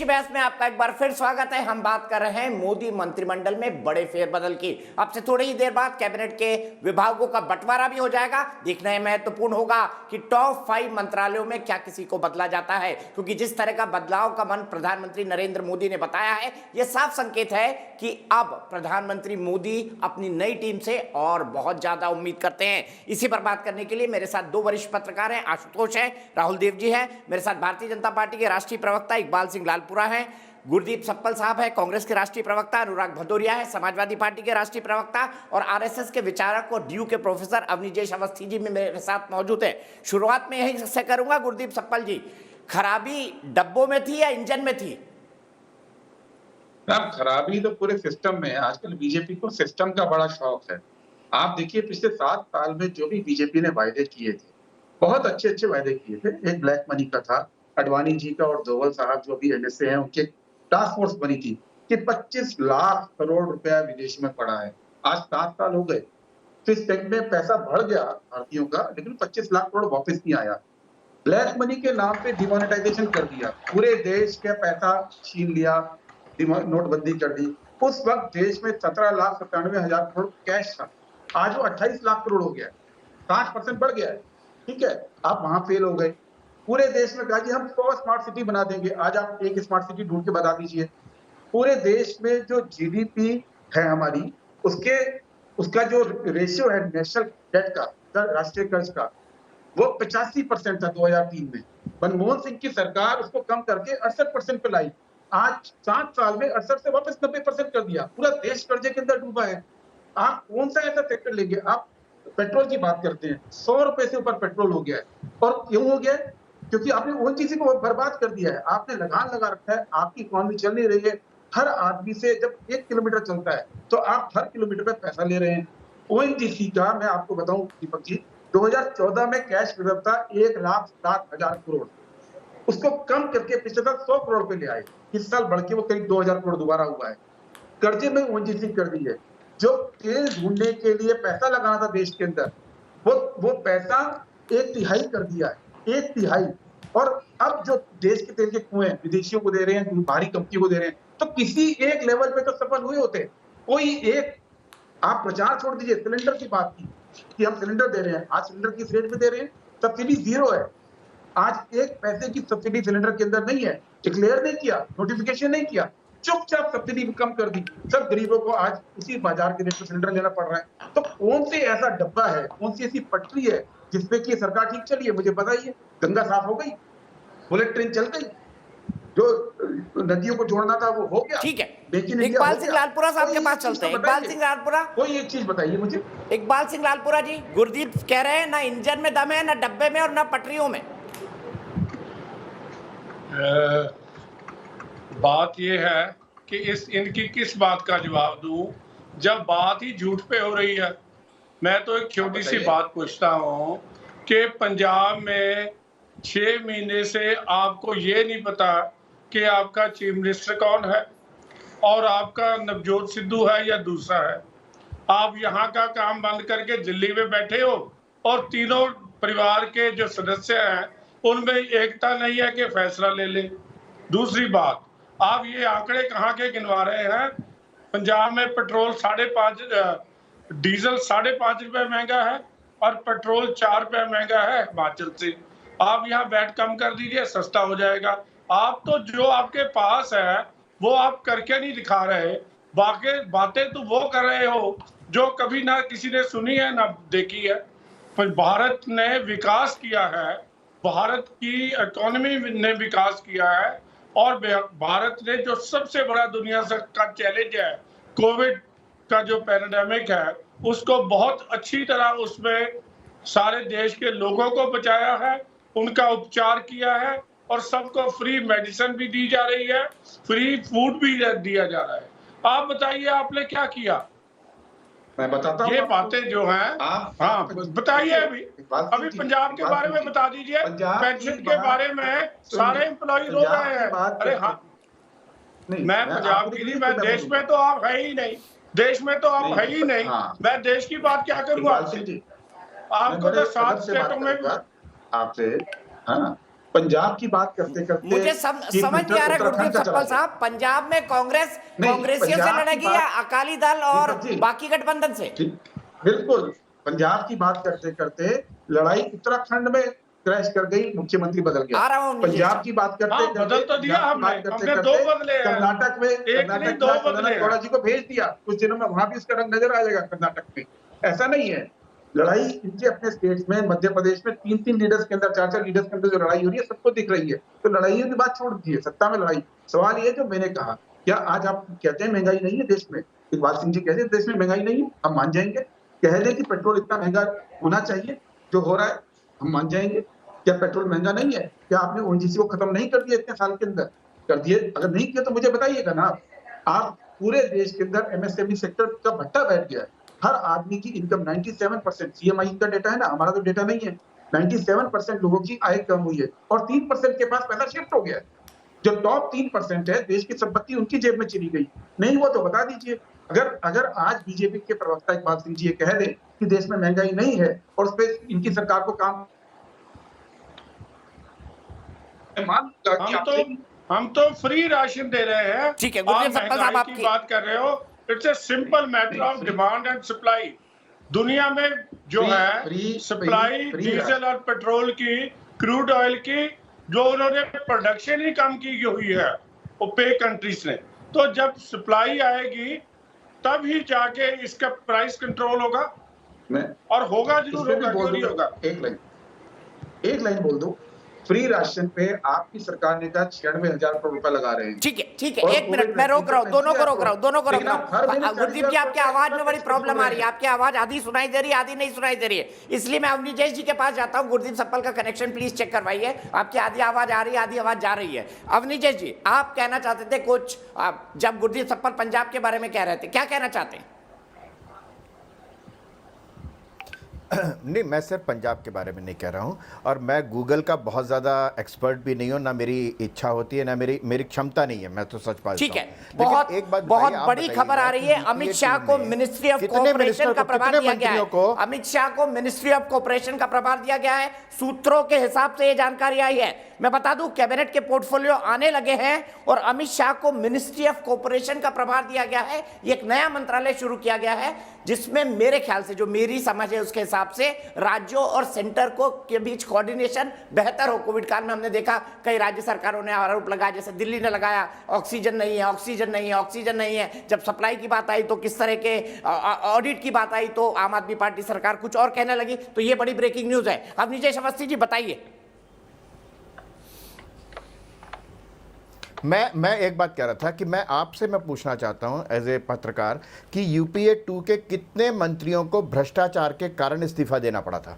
की बहस में आपका एक बार फिर स्वागत है। हम बात कर रहे हैं मोदी मंत्रिमंडल में बड़े फेरबदल की। अब से थोड़ी ही देर बाद कैबिनेट के विभागों का बंटवारा भी हो जाएगा। देखना है महत्वपूर्ण होगा कि टॉप 5 मंत्रालयों में क्या किसी को बदला जाता है, क्योंकि जिस तरह का बदलाव का मन प्रधानमंत्री नरेंद्र मोदी ने बताया है, यह साफ संकेत है कि अब प्रधानमंत्री मोदी अपनी नई टीम से और बहुत ज्यादा उम्मीद करते हैं। इसी पर बात करने के लिए मेरे साथ 2 वरिष्ठ पत्रकार हैं, आशुतोष है, राहुल देव जी है, मेरे साथ भारतीय जनता पार्टी के राष्ट्रीय प्रवक्ता इकबाल सिंह लालपुरा है, गुरदीप सप्पल साहब है, कांग्रेस के राष्ट्रीय प्रवक्ता अनुराग भदौरिया है, समाजवादी पार्टी के राष्ट्रीय प्रवक्ता और आरएसएस के विचारक और ड्यू के प्रोफेसर अवनीजेश अवस्थी जी में मेरे साथ मौजूद है। शुरुआत में यही से करूंगा, गुरदीप सप्पल जी, खराबी डब्बों में थी या इंजन में थी? खराबी तो पूरे सिस्टम में है। आजकल बीजेपी को सिस्टम का बड़ा शौक है। आप देखिए पिछले 7 साल में जो भी बीजेपी ने वायदे किए थे, बहुत अच्छे वायदे किए थे। एक ब्लैक मनी का था, अडवाणी जी का, और डोवल साहब जो अभी एनएसए हैं, उनकी टास्क फोर्स बनी थी कि 25 लाख करोड़ रुपया विदेश में पड़ा है। आज 7 साल हो गए, स्विस बैंक में पैसा बढ़ गया भारतीयों का, लेकिन 25 लाख करोड़ वापस नहीं आया। ब्लैक मनी के नाम पे डिमोनेटाइजेशन कर दिया, पूरे देश का पैसा छीन लिया, नोटबंदी कर दी। उस वक्त देश में 17,97,000 करोड़ कैश था, आज वो 28 लाख करोड़ हो गया है, 60% बढ़ गया है। ठीक है, आप वहां फेल हो गए। पूरे देश में कहा कि हम 100 स्मार्ट सिटी बना देंगे, आज आप एक स्मार्ट सिटी ढूंढ के बता दीजिए। पूरे देश में जो जीडीपी है हमारी, उसका जो रेशियो है नेशनल डेट का, राष्ट्रीय कर्ज का, वो 85% था 2003 में। मनमोहन सिंह की सरकार उसको कम करके 68% पे लाई। आज 7 साल में 68 से वापस 90% कर दिया। पूरा देश कर्जे के अंदर डूबा है। आप कौन सा ऐसा सेक्टर लेंगे? आप पेट्रोल की बात करते हैं, 100 रुपए से ऊपर पेट्रोल हो गया है। और क्यों हो गया है? क्योंकि आपने ओएनजीसी को बर्बाद कर दिया है, आपने लगान लगा रखा है, आपकी इकोनॉमी चल नहीं रही है। हर आदमी से जब 1 किलोमीटर चलता है तो आप हर किलोमीटर पे पैसा ले रहे हैं। ओएनजीसी का मैं आपको बताऊं दीपक जी, 2014 में कैश रिजर्व था 1,07,000 करोड़, उसको कम करके पिछले साल 100 करोड़ पे ले आए। इस साल बढ़ के वो करीब 2,000 करोड़ दोबारा हुआ है। कर्जे में ओएनजीसी कर दी है। जो तेल ढूंढने के लिए पैसा लगाना था देश के अंदर, वो पैसा 1/3 कर दिया है, 1/3। और अब जो देश के तेल के कुएं विदेशियों को दे रहे हैं, बाहरी कंपनी को दे रहे हैं, तो किसी एक लेवल पे तो सफल हुए होते। कोई एक, आप प्रचार छोड़ दीजिए, सिलेंडर की बात की कि हम सिलेंडर दे रहे हैं, आज सिलेंडर किस रेट पे दे रहे हैं? सब्सिडी 0 है। आज 1 पैसे की सब्सिडी सिलेंडर के अंदर नहीं है। डिक्लेयर नहीं किया, नोटिफिकेशन नहीं किया, चुपचाप सब्सिडी कम कर दी। सब गरीबों को आज उसी बाजार के रेट पर सिलेंडर लेना पड़ रहा है। तो कौन से ऐसा डब्बा है, कौन सी ऐसी पटरी है जिसपे कि सरकार ठीक चली है? मुझे बताइए। गंगा साफ हो गई, बुलेट ट्रेन चल गई, जो नदियों को जोड़ना था वो हो गया। ठीक है, इकबाल सिंह लालपुरा साहब के पास चलते हैं। इकबाल सिंह लालपुरा, कोई एक चीज बताइए मुझे। इकबाल सिंह लालपुरा जी, गुरदीप कह रहे हैं ना इंजन में दम है, ना डब्बे में और ना पटरियों में। बात यह है कि इनकी किस बात का जवाब दूं जब बात ही झूठ पे हो रही है। मैं तो एक छोटी सी बात पूछता हूं कि पंजाब में 6 महीने से आपको ये नहीं पता कि आपका चीफ मिनिस्टर कौन है और आपका नवजोत सिद्धू है या दूसरा है। आप यहाँ का काम बंद करके दिल्ली में बैठे हो और तीनों परिवार के जो सदस्य हैं उनमें एकता नहीं है कि फैसला ले लें। दूसरी बात, आप ये आंकड़े कहाँ के गिनवा रहे हैं? पंजाब में पेट्रोल 5.5, डीजल 5.5 रुपए महंगा है और पेट्रोल 4 रुपए महंगा है हिमाचल से। आप यहाँ वैट कम कर दीजिए, सस्ता हो जाएगा। आप तो जो आपके पास है वो आप करके नहीं दिखा रहे, बाकी बातें तो वो कर रहे हो जो कभी ना किसी ने सुनी है ना देखी है। पर भारत ने विकास किया है, भारत की इकोनॉमी ने विकास किया है और भारत ने जो सबसे बड़ा दुनिया का चैलेंज है कोविड का जो पैंडेमिक है, उसको बहुत अच्छी तरह उसमें सारे देश के लोगों को बचाया है, उनका उपचार किया है और सबको फ्री मेडिसिन भी दी जा रही है, फ्री फूड भी दिया जा रहा है। आप बताइए आपने क्या किया? मैं बताता हूँ। ये बातें जो हैं, हाँ बताइए। अभी पंजाब के बारे में बता दीजिए, पेंशन के बारे में सारे एम्प्लॉय रो रहे हैं। अरे हाँ, मैं पंजाब की नहीं, मैं देश में तो आप है ही नहीं, देश में तो आप है ही नहीं। मैं देश की बात क्या करूँगा आपसे? आपको तो 7 स्टेटों में आपसे, हाँ, पंजाब की बात करते करते मुझे समझ नहीं आ रहा गुरदीप सप्पल साहब, पंजाब में कांग्रेस कांग्रेसियों से लड़ेगी या अकाली दल और बाकी गठबंधन से? बिल्कुल, पंजाब की बात करते करते लड़ाई उत्तराखंड में क्रैश कर गई, मुख्यमंत्री बदल गया। पंजाब की बात करते बदल तो दिया हमने दो बदले, कर्नाटक में गौड़ा जी को भेज दिया, कुछ दिनों में वहां भी इसका रंग नजर आ जाएगा कर्नाटक में। ऐसा नहीं है, लड़ाई इनके अपने स्टेट्स में, मध्य प्रदेश में 3-3 लीडर्स के अंदर, 4-4 लीडर्स के अंदर जो लड़ाई हो रही है सबको दिख रही है। तो लड़ाइयों की बात छोड़ दीजिए, सत्ता में लड़ाई। सवाल ये जो मैंने कहा, क्या आज आप कहते हैं महंगाई नहीं है देश में? इकबाल सिंह जी कहते हैं देश में महंगाई नहीं है, हम मान जाएंगे। कह दें कि पेट्रोल इतना महंगा होना चाहिए जो हो रहा है, हम मान जाएंगे। क्या पेट्रोल महंगा नहीं है? क्या आपने ओएनजीसी को खत्म नहीं कर दिया इतने साल के अंदर? कर दिए। अगर नहीं किया तो मुझे बताइएगा ना। आप पूरे देश के अंदर एमएसएमई सेक्टर का भट्टा बैठ गया है। हर आदमी की इनकम 97%, सीएमआई का डेटा है ना, हमारा तो डेटा नहीं है, 97% लोगों की आय कम हुई है और 3% के पास पैसा शिफ्ट हो गया है। जो टॉप 3% है, देश की संपत्ति उनकी जेब में चली गई। नहीं हुआ तो बता दीजिए। अगर आज बीजेपी के प्रवक्ता इकबाल सिंह जी ये कह दें कि देश में महंगाई नहीं है और उस पर इनकी सरकार को काम, हम तो फ्री राशन दे रहे हैं। ठीक है, आप की बात कर रहे हो। It's a simple matter of demand and supply. दुनिया में जो है सप्लाई डीजल और पेट्रोल की, क्रूड ऑयल की, जो उन्होंने प्रोडक्शन ही कम की हुई है ओपेक कंट्रीज ने, तो जब सप्लाई आएगी तब ही जाके इसका प्राइस कंट्रोल होगा। और होगा जरूर, होगा क्यों नहीं होगा। एक लाइन बोल दो, फ्री राशन पे आपकी सरकार ने कहा 96,000 करोड़ रुपए लगा रहे हैं। ठीक है, एक मिनट मैं रोक रहा हूँ, दोनों को रोक रहा हूँ। गुरदीप जी, आपकी आवाज में बड़ी प्रॉब्लम आ रही है, आपकी आवाज आधी सुनाई दे रही है, आधी नहीं सुनाई दे रही है, इसलिए मैं अवनीश जी के पास जाता हूँ। गुरदीप सप्पल का कनेक्शन प्लीज चेक करवाइए, आपकी आधी आवाज आ रही है, आधी आवाज जा रही है। अवनीश जी, आप कहना चाहते थे कुछ, जब गुरदीप सप्पल पंजाब के बारे में कह रहे थे, क्या कहना चाहते हैं? नहीं, मैं सिर्फ पंजाब के बारे में नहीं कह रहा हूँ, और मैं गूगल का बहुत ज़्यादा एक्सपर्ट भी नहीं हूँ, ना मेरी इच्छा होती है, ना मेरी क्षमता नहीं है, मैं तो सच बात। ठीक है, बहुत बड़ी खबर आ रही है। अमित शाह को मिनिस्ट्री ऑफ कोऑपरेशन का प्रभार दिया गया है। अमित शाह को मिनिस्ट्री ऑफ कोऑपरेशन का प्रभार दिया गया है, सूत्रों के हिसाब से ये जानकारी आई है। मैं बता दूं, कैबिनेट के पोर्टफोलियो आने लगे हैं और अमित शाह को मिनिस्ट्री ऑफ कोऑपरेशन का प्रभार दिया गया है। एक नया मंत्रालय शुरू किया गया है जिसमें मेरे ख्याल से, जो मेरी समझ है उसके हिसाब से, राज्यों और सेंटर को के बीच कोऑर्डिनेशन बेहतर हो। कोविड काल में हमने देखा कई राज्य सरकारों ने आरोप लगाया, जैसे दिल्ली ने लगाया ऑक्सीजन नहीं है, ऑक्सीजन नहीं है, ऑक्सीजन नहीं है। जब सप्लाई की बात आई तो किस तरह के ऑडिट की बात आई तो आम आदमी पार्टी सरकार कुछ और कहने लगी। तो ये बड़ी ब्रेकिंग न्यूज है। अब नीचे अवस्थी जी बताइए। मैं एक बात कह रहा था कि मैं आपसे पूछना चाहता हूं एज ए पत्रकार कि यूपीए 2 के कितने मंत्रियों को भ्रष्टाचार के कारण इस्तीफा देना पड़ा था।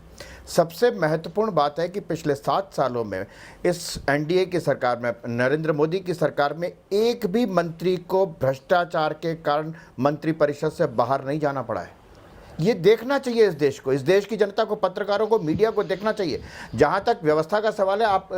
सबसे महत्वपूर्ण बात है कि पिछले 7 सालों में इस एनडीए की सरकार में, नरेंद्र मोदी की सरकार में, एक भी मंत्री को भ्रष्टाचार के कारण मंत्रिपरिषद से बाहर नहीं जाना पड़ा है। ये देखना चाहिए इस देश को, इस देश की जनता को, पत्रकारों को, मीडिया को देखना चाहिए। जहाँ तक व्यवस्था का सवाल है, आप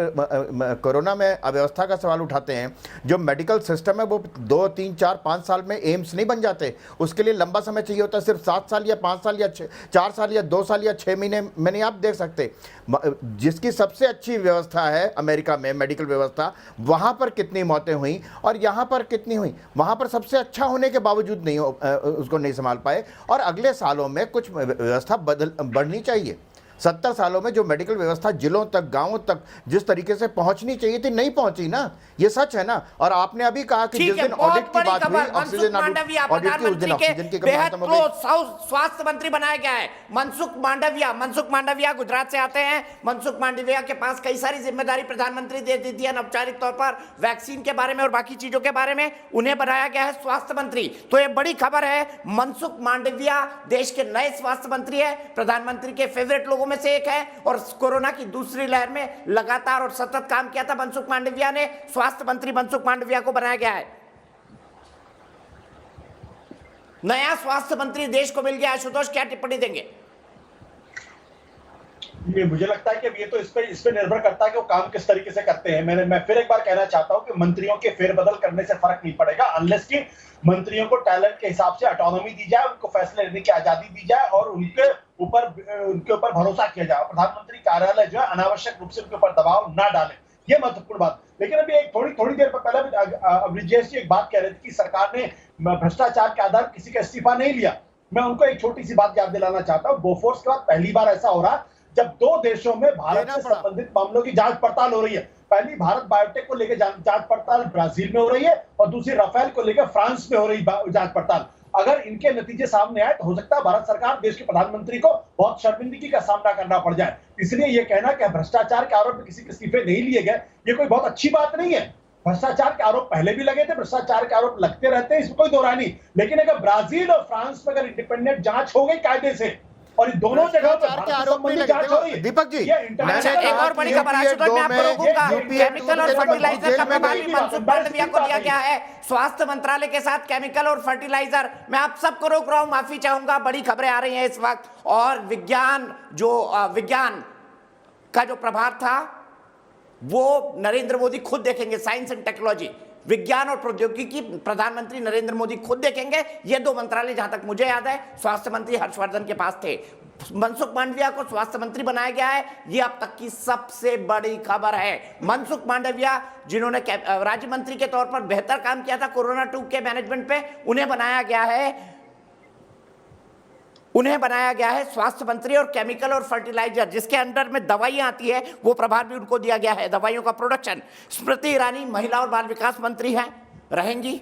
कोरोना में अव्यवस्था का सवाल उठाते हैं। जो मेडिकल सिस्टम है वो 2, 3, 4, 5 साल में एम्स नहीं बन जाते, उसके लिए लंबा समय चाहिए होता है। सिर्फ 7 साल या 5 साल या 4 साल या 2 साल या 6 महीने में नहीं आप देख सकते। जिसकी सबसे अच्छी व्यवस्था है अमेरिका में मेडिकल व्यवस्था, वहाँ पर कितनी मौतें हुई और यहाँ पर कितनी हुई। वहाँ पर सबसे अच्छा होने के बावजूद नहीं उसको नहीं संभाल पाए। और अगले सालों में कुछ व्यवस्था बढ़नी चाहिए। 70 सालों में जो मेडिकल व्यवस्था जिलों तक, गांवों तक जिस तरीके से पहुंचनी चाहिए थी, नहीं पहुंची ना, ये सच है ना। और आपने अभी कहा कि जिस दिन ऑडिट की बात हुई, ऑक्सीजन ऑडिट की, उस दिन ऑक्सीजन की कमी खत्म हो गई। स्वास्थ्य मंत्री बनाया गया है मनसुख मांडविया गुजरात से आते हैं। मनसुख मांडविया के पास कई सारी जिम्मेदारी प्रधानमंत्री दे दी थी अनौपचारिक तौर पर, वैक्सीन के बारे में और बाकी चीजों के बारे में। उन्हें बनाया गया है स्वास्थ्य मंत्री। तो ये बड़ी खबर है। मनसुख मांडविया देश के नए स्वास्थ्य मंत्री है, प्रधानमंत्री के फेवरेट लोगों में से एक है और कोरोना की दूसरी लहर में लगातार और सतत काम किया था मनसुख मांडविया ने। स्वास्थ्य मंत्री मनसुख मांडविया को बनाया गया है। नया स्वास्थ्य मंत्री देश को मिल गया। आशुतोष, क्या टिप्पणी देंगे? मुझे लगता है कि ये तो इस पे निर्भर करता है कि वो काम किस तरीके से करते हैं। मैं फिर एक बार कहना चाहता हूं कि मंत्रियों के फेरबदल करने से फर्क नहीं पड़ेगा, अनलेस कि मंत्रियों को टैलेंट के हिसाब से ऑटोनॉमी दी जाए, उनको फैसले लेने की आजादी दी जाए और उनके ऊपर भरोसा किया जाए। प्रधानमंत्री कार्यालय जो है अनावश्यक रूप से उनके ऊपर दबाव ना डाले। ये महत्वपूर्ण बात। लेकिन अभी एक थोड़ी देर पहले ब्रिजेश जी एक बात कह रहे थे कि सरकार ने भ्रष्टाचार के आधार किसी का इस्तीफा नहीं लिया। मैं उनको एक छोटी सी बात याद दिलाना चाहता हूँ। बोफोर्स के बाद पहली बार ऐसा हो रहा जब दो देशों में भारत से संबंधित मामलों की जांच पड़ताल हो रही है। पहली भारत बायोटेक को लेकर जांच पड़ताल ब्राजील में हो रही है और दूसरी राफेल को लेकर फ्रांस में हो रही जांच पड़ताल। अगर इनके नतीजे सामने आए तो हो सकता है भारत सरकार, देश के प्रधानमंत्री को बहुत शर्मिंदगी का सामना करना पड़ जाए। इसलिए ये कहना कि भ्रष्टाचार के आरोप में किसी के इस्तीफे नहीं लिए गए, ये कोई बहुत अच्छी बात नहीं है। भ्रष्टाचार के आरोप पहले भी लगे थे, भ्रष्टाचार के आरोप लगते रहते हैं, इसमें कोई दो राय नहीं। लेकिन अगर ब्राजील और फ्रांस में अगर इंडिपेंडेंट जांच हो गई कायदे से और इन दोनों जगहों पर भ्रष्टाचार के आरोप नहीं लगे। जांच हो रही है, दीपक जी, ये अच्छा, इंटरनेशनल एक और बड़ी खबर आशुतोष मैं आपको रोकूंगा। केमिकल और फर्टिलाइजर का प्रभार भी मनसुख मांडविया को दिया गया है। स्वास्थ्य मंत्रालय के साथ केमिकल और फर्टिलाइजर, मैं आप सबको रोक रहा हूं, माफी चाहूंगा, बड़ी खबरें आ रही हैं इस वक्त। और विज्ञान का जो प्रभार था वो नरेंद्र मोदी खुद देखेंगे। साइंस एंड टेक्नोलॉजी, विज्ञान और प्रौद्योगिकी, प्रधानमंत्री नरेंद्र मोदी खुद देखेंगे। ये दो मंत्रालय जहां तक मुझे याद है स्वास्थ्य मंत्री हर्षवर्धन के पास थे। मनसुख मांडविया को स्वास्थ्य मंत्री बनाया गया है, ये अब तक की सबसे बड़ी खबर है। मनसुख मांडविया जिन्होंने राज्य मंत्री के तौर पर बेहतर काम किया था कोरोना 2 के मैनेजमेंट पे, उन्हें बनाया गया है स्वास्थ्य मंत्री। और केमिकल और फर्टिलाइजर जिसके अंडर में दवाइयां आती है वो प्रभार भी उनको दिया गया है, दवाइयों का प्रोडक्शन। स्मृति ईरानी महिला और बाल विकास मंत्री रहेंगी।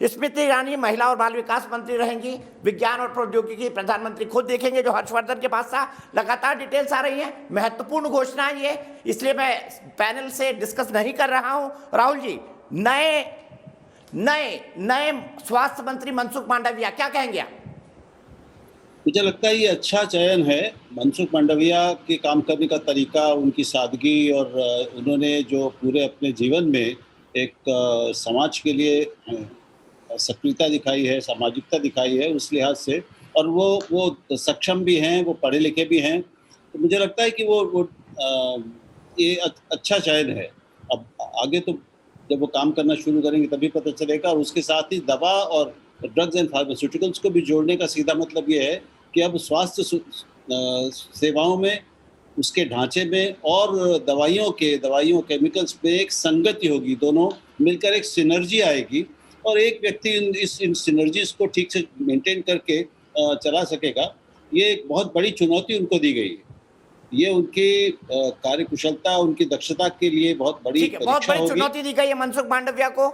स्मृति ईरानी महिला और बाल विकास मंत्री रहेंगी। विज्ञान और प्रौद्योगिकी प्रधानमंत्री खुद देखेंगे जो हर्षवर्धन के पास था। लगातार डिटेल्स आ रही हैं, महत्वपूर्ण घोषणा है ये, इसलिए मैं पैनल से डिस्कस नहीं कर रहा हूं। राहुल जी, नए स्वास्थ्य मंत्री मनसुख मांडविया, क्या कहेंगे आप? मुझे लगता है ये अच्छा चयन है। मनसुख मांडविया के काम करने का तरीका, उनकी सादगी और उन्होंने जो पूरे अपने जीवन में एक समाज के लिए सक्रियता दिखाई है, सामाजिकता दिखाई है, उस लिहाज से, और वो सक्षम भी हैं, वो पढ़े लिखे भी हैं, तो मुझे लगता है कि ये अच्छा चयन है। अब आगे तो जब वो काम करना शुरू करेंगे तभी पता चलेगा। और उसके साथ ही दवा और ड्रग्स एंड फार्मास्यूटिकल्स को भी जोड़ने का सीधा मतलब ये है कि अब स्वास्थ्य सेवाओं में, उसके ढांचे में और दवाइयों केमिकल्स में एक संगति होगी, दोनों मिलकर एक सिनर्जी आएगी और एक व्यक्ति इन सिनर्जीज को ठीक से मेंटेन करके चला सकेगा। ये एक बहुत बड़ी चुनौती उनको दी गई है। ये उनकी कार्यकुशलता, उनकी दक्षता के लिए बहुत बड़ी परीक्षा होगी। चुनौती दी गई है मनसुख मांडविया को।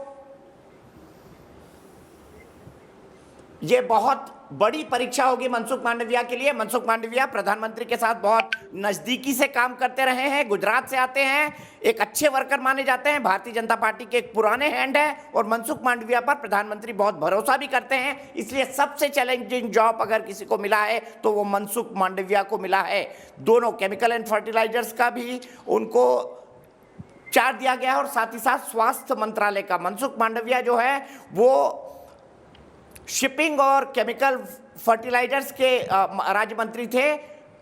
ये बहुत बड़ी परीक्षा होगी मनसुख मांडविया के लिए। मनसुख मांडविया प्रधानमंत्री के साथ बहुत नजदीकी से काम करते रहे हैं, गुजरात से आते हैं, एक अच्छे वर्कर माने जाते हैं, भारतीय जनता पार्टी के एक पुराने हैंड है और मनसुख मांडविया पर प्रधानमंत्री बहुत भरोसा भी करते हैं। इसलिए सबसे चैलेंजिंग जॉब अगर किसी को मिला है तो वो मनसुख मांडविया को मिला है। दोनों केमिकल एंड फर्टिलाइजर्स का भी उनको चार्ज दिया गया है और साथ ही साथ स्वास्थ्य मंत्रालय का। मनसुख मांडविया जो है वो शिपिंग और केमिकल फर्टिलाइजर्स के राज्य मंत्री थे,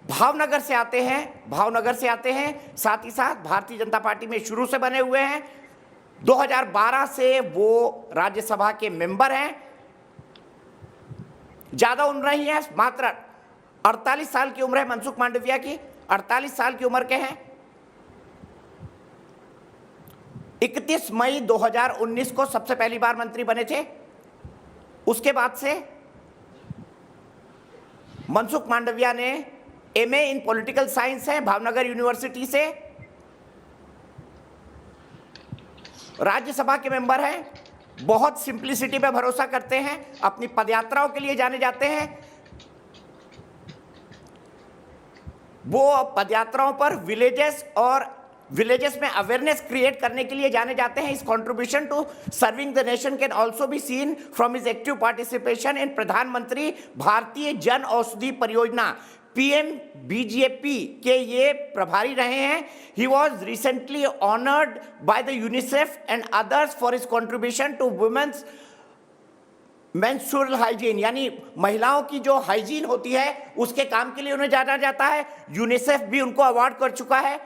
भावनगर से आते हैं, साथ ही साथ भारतीय जनता पार्टी में शुरू से बने हुए हैं। 2012 से वो राज्यसभा के मेंबर हैं। ज्यादा उम्र नहीं है, मात्र 48 साल की उम्र है मनसुख मांडविया की, 48 साल की उम्र के हैं। 31 मई 2019 को सबसे पहली बार मंत्री बने थे। उसके बाद से मनसुख मांडविया ने एमए इन पॉलिटिकल साइंस है भावनगर यूनिवर्सिटी से, राज्यसभा के मेंबर हैं, बहुत सिंप्लिसिटी पे भरोसा करते हैं, अपनी पदयात्राओं के लिए जाने जाते हैं। वो पदयात्राओं पर विलेजेस में अवेयरनेस क्रिएट करने के लिए जाने जाते हैं। इस contribution to serving the nation can also be seen from his active participation in Pradhanmantri Bharatiya Jan Aushadhi परियोजना PMBJP के ये प्रभारी रहे हैं। He was recently honoured by the UNICEF and others for his contribution to women's menstrual hygiene, यानी महिलाओं की जो हाइजीन होती है उसके काम के लिए उन्हें जाना जाता है। यूनिसेफ भी उनको अवार्ड कर चुका है।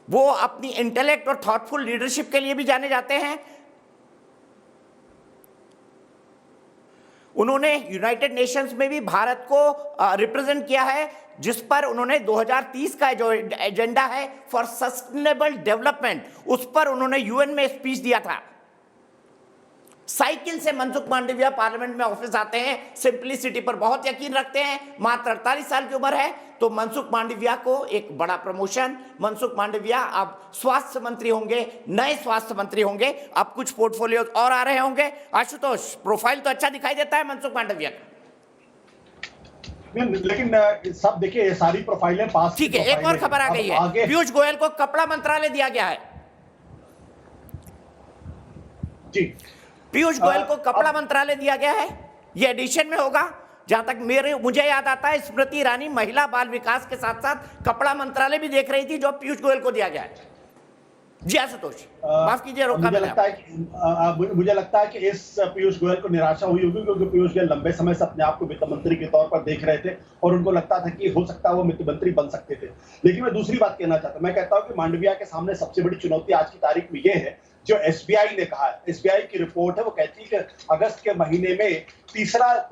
वो अपनी इंटेलेक्ट और थॉटफुल लीडरशिप के लिए भी जाने जाते हैं। उन्होंने यूनाइटेड नेशंस में भी भारत को रिप्रेजेंट किया है, जिस पर उन्होंने 2030 का जो एजेंडा है फॉर सस्टेनेबल डेवलपमेंट, उस पर उन्होंने यूएन में स्पीच दिया था। साइकिल से मनसुख मांडविया पार्लियामेंट में ऑफिस आते हैं, सिंपलिसिटी पर बहुत यकीन रखते हैं, मात्र 48 साल की उम्र है। तो मनसुख मांडविया को एक बड़ा प्रमोशन, मनसुख मांडविया अब स्वास्थ्य मंत्री होंगे, नए स्वास्थ्य मंत्री होंगे। अब कुछ पोर्टफोलियो और आ रहे होंगे। आशुतोष, प्रोफाइल तो अच्छा दिखाई देता है मनसुख मांडविया का, लेकिन सब देखिए ये सारी प्रोफाइलें पास। ठीक है, एक और खबर आ गई है, पीयूष गोयल को कपड़ा मंत्रालय दिया गया है। जी, पीयूष गोयल को कपड़ा मंत्रालय दिया गया है, ये एडिशन में होगा। जहां तक मुझे याद आता है, स्मृति ईरानी महिला बाल विकास के साथ साथ कपड़ा मंत्रालय भी देख रही थी, जो पीयूष गोयल को दिया गया है। जी आशुतोष, माफ कीजिए, रोका। मुझे लगता है कि इस पीयूष गोयल को निराशा हुई होगी, क्योंकि पीयूष गोयल लंबे समय से अपने आप को वित्त मंत्री के तौर पर देख रहे थे और उनको लगता था कि हो सकता है वो वित्त मंत्री बन सकते थे। लेकिन मैं दूसरी बात कहना चाहता हूं, मैं कहता हूं कि मांडविया के सामने सबसे बड़ी चुनौती आज की तारीख में ये है, जो एसबीआई ने कहा है। एसबीआई की रिपोर्ट है, वो कहती है कि अगस्त के महीने में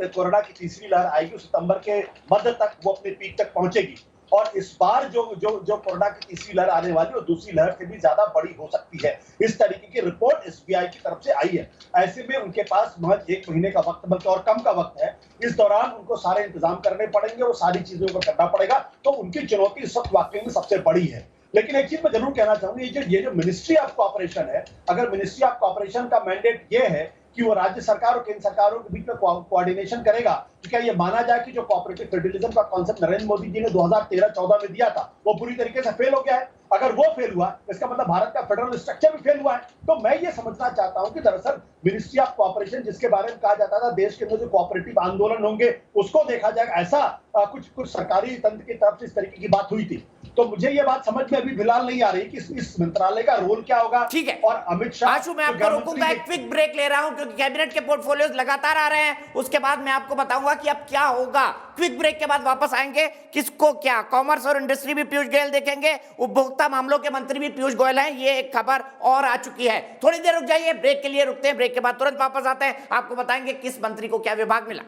कोरोना की तीसरी लहर आएगी, सितंबर के मध्य तक वो अपने पीक तक पहुंचेगी। और इस बार जो कोरोना की तीसरी लहर आने वाली है, वो दूसरी लहर से भी ज्यादा बड़ी हो सकती है। इस तरीके की रिपोर्ट एसबीआई की तरफ से आई है। ऐसे में उनके पास महज 1 महीने का वक्त, बल्कि और कम का वक्त है। इस दौरान उनको सारे इंतजाम करने पड़ेंगे, वो सारी चीजों को करना पड़ेगा। तो उनकी चुनौती इस वक्त वाकई में सबसे बड़ी है। लेकिन एक चीज मैं जरूर कहना चाहूंगा, ये जो मिनिस्ट्री ऑफ कोऑपरेशन है, अगर मिनिस्ट्री ऑफ कोऑपरेशन का मैंडेट ये है कि वो राज्य सरकार और केंद्र सरकारों के बीच में कोऑर्डिनेशन करेगा, तो क्या ये माना जाए कि जो कोऑपरेटिव फेडरलिज्म का कॉन्सेप्ट नरेंद्र मोदी जी ने 2013-14 में दिया था, वो पूरी तरीके से फेल हो गया है? अगर वो फेल हुआ, इसका मतलब भारत का फेडरल स्ट्रक्चर भी फेल हुआ है। तो मैं ये समझना चाहता हूं कि दरअसल मिनिस्ट्री ऑफ कोऑपरेशन, जिसके बारे में कहा जाता था देश के अंदर जो कोऑपरेटिव आंदोलन होंगे उसको देखा जाएगा, ऐसा कुछ सरकारी तंत्र की तरफ से इस तरीके की बात हुई थी। तो मुझे ये बात समझ में अभी फिलहाल नहीं आ रही कि इस मंत्रालय का रोल क्या होगा। ठीक है, और अमित शाह, आशु, मैं आपको रोकूंगा, एक क्विक ब्रेक ले रहा हूं, क्योंकि कैबिनेट के पोर्टफोलियोज लगातार आ रहे हैं। उसके बाद मैं आपको बताऊंगा कि अब क्या होगा। क्विक ब्रेक के बाद वापस आएंगे। किसको क्या, कॉमर्स और इंडस्ट्री भी पीयूष गोयल देखेंगे, उपभोक्ता मामलों के मंत्री भी पीयूष गोयल हैं, ये एक खबर और आ चुकी है। थोड़ी देर रुक जाइए, ब्रेक के लिए रुकते हैं, ब्रेक के बाद तुरंत वापस आते हैं, आपको बताएंगे किस मंत्री को क्या विभाग मिला।